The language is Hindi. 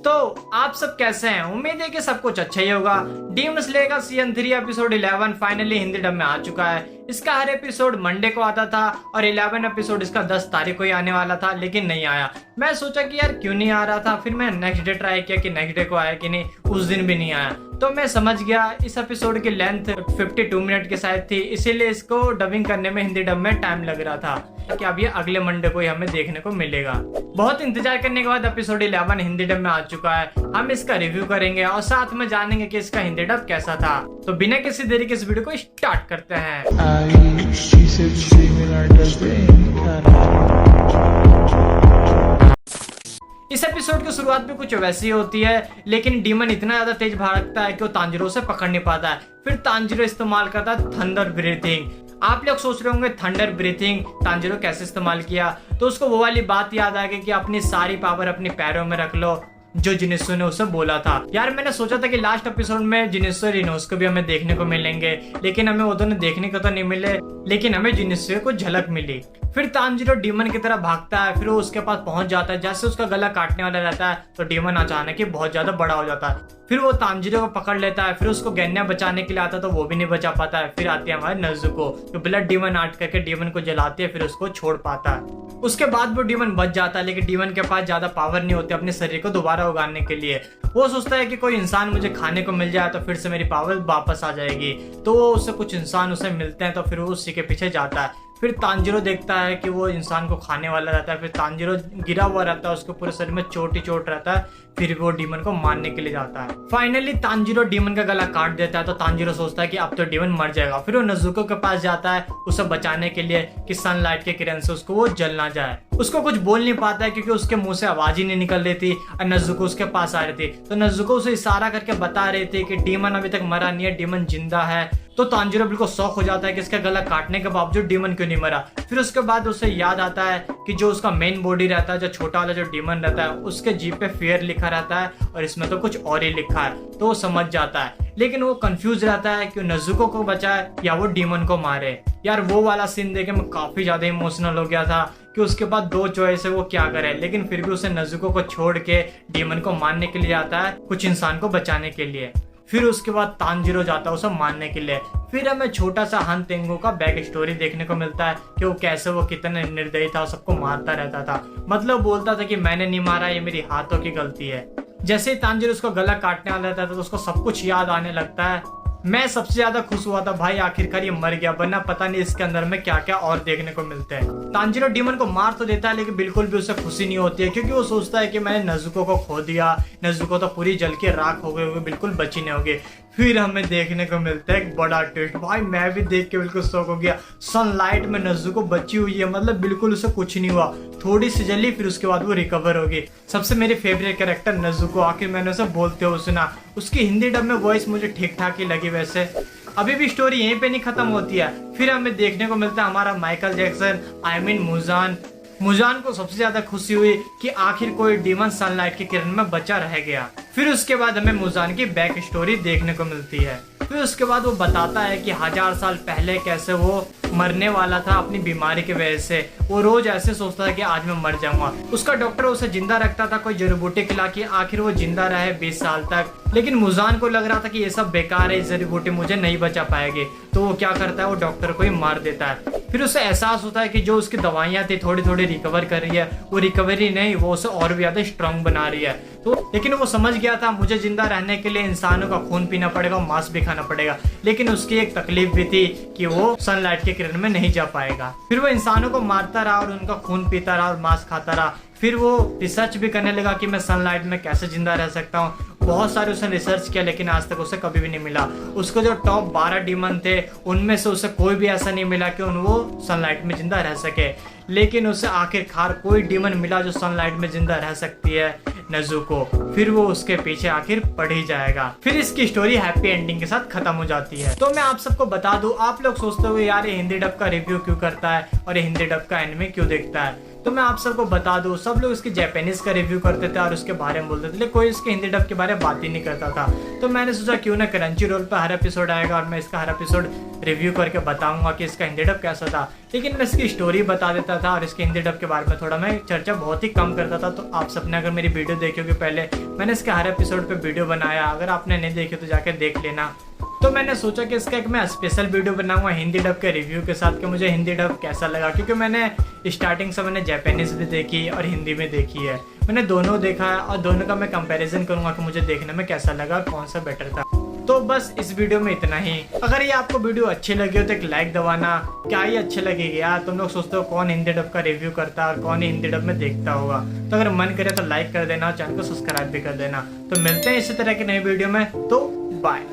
तो आप सब कैसे हैं? उम्मीद है कि सब कुछ अच्छा ही होगा। डीमन स्लेयर का season 3 episode 11 finally Hindi dub में आ चुका है। इसका हर एपिसोड मंडे को आता था और 11 एपिसोड इसका 10 तारीख को ही आने वाला था, लेकिन नहीं आया। मैं सोचा कि यार क्यों नहीं आ रहा था, फिर मैं नेक्स्ट डे ट्राई किया कि नेक्स्ट डे को आया कि नहीं, उस दिन भी नहीं आया। तो मैं समझ गया इस एपिसोड की लेंथ 52 मिनट की शायद थी, इसीलिए इसको डबिंग करने में हिंदी डब में टाइम लग रहा था कि अब ये अगले मंडे को ही हमें देखने को मिलेगा। बहुत इंतजार करने के बाद एपिसोड 11 हिंदी डब में आ चुका है। हम इसका रिव्यू करेंगे और साथ में जानेंगे कि इसका हिंदी डब कैसा था। तो बिना किसी देरी के इस वीडियो को स्टार्ट करते हैं। इस एपिसोड की शुरुआत भी कुछ वैसी होती है, लेकिन डीमन इतना ज्यादा तेज भागता है कि वो तांजिरो से पकड़ नहीं पाता है। फिर तांजिरो इस्तेमाल करता है थंडर ब्रीथिंग। आप लोग सोच रहे होंगे थंडर ब्रीथिंग तांजिरो कैसे इस्तेमाल किया, तो उसको वो वाली बात याद आ गई कि अपनी सारी पावर अपने पैरों में रख लो जो जिनिसो ने उसे बोला था। यार मैंने सोचा था कि लास्ट एपिसोड में जिनिसो और इनोसको भी हमें देखने को मिलेंगे, लेकिन हमें वो दोनों देखने को तो नहीं मिले, लेकिन हमें जिनिसो को झलक मिली। फिर तांजिरो डीमन की तरह भागता है, फिर वो उसके पास पहुंच जाता है। जैसे उसका गला काटने वाला रहता है तो डीमन अचानक ही बहुत ज्यादा बड़ा हो जाता है। फिर वो तांजिरो को पकड़ लेता है, फिर उसको गैन्या बचाने के लिए आता है तो वो भी नहीं बचा पाता है। फिर आती है हमारे नजुको, जो ब्लड डीमन आर्ट करके डीमन को जलाती है, फिर उसको छोड़ पाता है। उसके बाद वो डीमन बच जाता है, लेकिन डीमन के पास ज्यादा पावर नहीं होती अपने शरीर को दोबारा उगाने के लिए। वो सोचता है कि कोई इंसान मुझे खाने को मिल जाए तो फिर से मेरी पावर वापस आ जाएगी। तो वो उससे कुछ इंसान उसे मिलते हैं, तो फिर वो उसी के पीछे जाता है। फिर तांजिरो देखता है कि वो इंसान को खाने वाला रहता है। फिर तांजिरो गिरा हुआ रहता है, उसके पूरे शरीर में चोट ही चोट रहता है। फिर वो डीमन को मारने के लिए जाता है। फाइनली तांजिरो डीमन का गला काट देता है, तो तांजिरो सोचता है कि अब तो डीमन मर जाएगा। फिर वो नजुको के पास जाता है उसे बचाने के लिए कि सनलाइट के किरण से उसको वो जल ना जाए। उसको कुछ बोल नहीं पाता है क्योंकि उसके मुंह से आवाज ही नहीं निकल रही थी और नजुको उसके पास आ रही थी। तो नजुको उसे इशारा करके बता रही थी कि डीमन अभी तक मरा नहीं है, डीमन जिंदा है। तो तांजिरो बिल्कुल शौक हो जाता है कि इसका गला काटने के बावजूद डीमन क्यों नहीं मरा। फिर उसके बाद उसे याद आता है कि जो उसका मेन बॉडी रहता है, जो छोटा वाला जो डीमन रहता है, उसके जीप पे फियर लिखा रहता है और इसमें तो कुछ और ही लिखा है। तो वो समझ जाता है, लेकिन वो कंफ्यूज रहता है कि नजुको को बचाए या वो डीमन को मारे। यार वो वाला सीन देखे मैं काफी ज्यादा इमोशनल हो गया था कि उसके पास दो चॉइस है, वो क्या करे। लेकिन फिर भी उसे नजुको को छोड़ के डीमन को मारने के लिए जाता है, कुछ इंसान को बचाने के लिए। फिर उसके बाद तांजिरो जाता है उसे मारने के लिए। फिर हमें छोटा सा हन तेंगो का बैक स्टोरी देखने को मिलता है कि वो कैसे वो कितना निर्दयी था, सबको मारता रहता था। मतलब बोलता था कि मैंने नहीं मारा, ये मेरी हाथों की गलती है। जैसे ही तांजिरो उसको गला काटने वाला रहता था तो उसको सब कुछ याद आने लगता है। मैं सबसे ज्यादा खुश हुआ था भाई, आखिरकार ये मर गया, वरना पता नहीं इसके अंदर में क्या क्या और देखने को मिलते हैं। तांजिरो डीमन को मार तो देता है, लेकिन बिल्कुल भी उसे खुशी नहीं होती है, क्योंकि वो सोचता है कि मैंने नजुको को खो दिया, नजुको तो पूरी जल के राख हो गए, बिल्कुल बची नहीं होगी। फिर हमें देखने को मिलता है एक बड़ा ट्विस्ट। भाई मैं भी देख के बिल्कुल शौक हो गया। सनलाइट में नजुको बची हुई है, मतलब बिल्कुल उसे कुछ नहीं हुआ, थोड़ी सी जली, फिर उसके बाद वो रिकवर होगी। सबसे मेरी फेवरेट कैरेक्टर नजुको, आखिर मैंने उसे बोलते हुए सुना। उसकी हिंदी डब में वॉइस मुझे ठीक ठाक ही लगी। वैसे अभी भी स्टोरी यहीं पे नहीं खत्म होती है। फिर हमें देखने को मिलता है हमारा Michael Jackson, I mean Muzan. Muzan को सबसे ज्यादा खुशी हुई कि आखिर कोई डीमन सनलाइट की किरण में बचा रह गया। फिर उसके बाद हमें मुजान की बैक स्टोरी देखने को मिलती है। फिर उसके बाद वो बताता है कि 1000 साल पहले कैसे वो मरने वाला था अपनी बीमारी की वजह से। वो रोज ऐसे सोचता था कि आज मैं मर जाऊंगा। उसका डॉक्टर उसे जिंदा रखता था, कोई जड़ी बूटी खिला के आखिर वो जिंदा रहे 20 साल तक। लेकिन मुजान को लग रहा था कि ये सब बेकार है, जड़ी बूटी मुझे नहीं बचा पाएगी। तो वो क्या करता है, वो डॉक्टर को ही मार देता है। फिर उसे एहसास होता है कि जो उसकी दवाइयां थी थोड़ी थोड़ी रिकवर कर रही है, वो रिकवरी नहीं, वो उसे और भी ज्यादा स्ट्रांग बना रही है। तो लेकिन वो समझ गया था मुझे जिंदा रहने के लिए इंसानों का खून पीना पड़ेगा, मांस भी खाना पड़ेगा। लेकिन उसकी एक तकलीफ भी थी कि वो सनलाइट के किरण में नहीं जा पाएगा। फिर वो इंसानों को मारता रहा और उनका खून पीता रहा और मांस खाता रहा। फिर वो रिसर्च भी करने लगा कि मैं सनलाइट में कैसे जिंदा रह सकता हूँ। बहुत सारे उसने रिसर्च किया, लेकिन आज तक उसे कभी भी नहीं मिला। उसको जो टॉप 12 डीमन थे उनमें से उसे कोई भी ऐसा नहीं मिला कि वो सनलाइट में जिंदा रह सके। लेकिन उसे आखिरकार कोई डीमन मिला जो सनलाइट में जिंदा रह सकती है, नजुको। फिर वो उसके पीछे आखिर पड़ ही जाएगा। फिर इसकी स्टोरी हैप्पी एंडिंग के साथ खत्म हो जाती है। तो मैं आप सबको बता दूं, आप लोग सोचते हो यार ये हिंदी डब का रिव्यू क्यों करता है और ये हिंदी डब का एनिमे क्यों देखता है। तो मैं आप सबको बता दूं, सब लोग इसके जापानीज का रिव्यू करते थे और उसके बारे में बोलते थे, लेकिन कोई इसके हिंदी डब के बारे में बात ही नहीं करता था। तो मैंने सोचा क्यों ना क्रंची रोल पर हर एपिसोड आएगा और मैं इसका हर एपिसोड रिव्यू करके बताऊंगा कि इसका हिंदी डब कैसा था। लेकिन मैं इसकी स्टोरी बता देता था और इसके हिंदी डब के बारे में थोड़ा मैं चर्चा बहुत ही कम करता था। तो आप सबने अगर मेरी वीडियो देखी होगी पहले, मैंने इसके हर एपिसोड पे वीडियो बनाया, अगर आपने नहीं देखी तो जाकर देख लेना। तो मैंने सोचा कि इसका एक मैं स्पेशल वीडियो बनाऊंगा हिंदी डब के रिव्यू के साथ कि मुझे हिंदी डब कैसा लगा, क्योंकि मैंने स्टार्टिंग से मैंने जापानीज भी देखी और हिंदी में देखी है, मैंने दोनों देखा है और दोनों का मैं कंपैरिजन करूंगा कि मुझे देखने में कैसा लगा, कौन सा बेटर था। तो बस इस वीडियो में इतना ही। अगर ये आपको वीडियो अच्छी लगी हो तो एक लाइक दबाना। क्या ही अच्छी लगेगी यार, तुम लोग सोचते हो कौन हिंदी डब का रिव्यू करता है और कौन हिंदी डब में देखता होगा। तो अगर मन करे तो लाइक कर देना, चैनल को सब्सक्राइब भी कर देना। तो मिलते हैं इसी तरह की नई वीडियो में, तो बाय।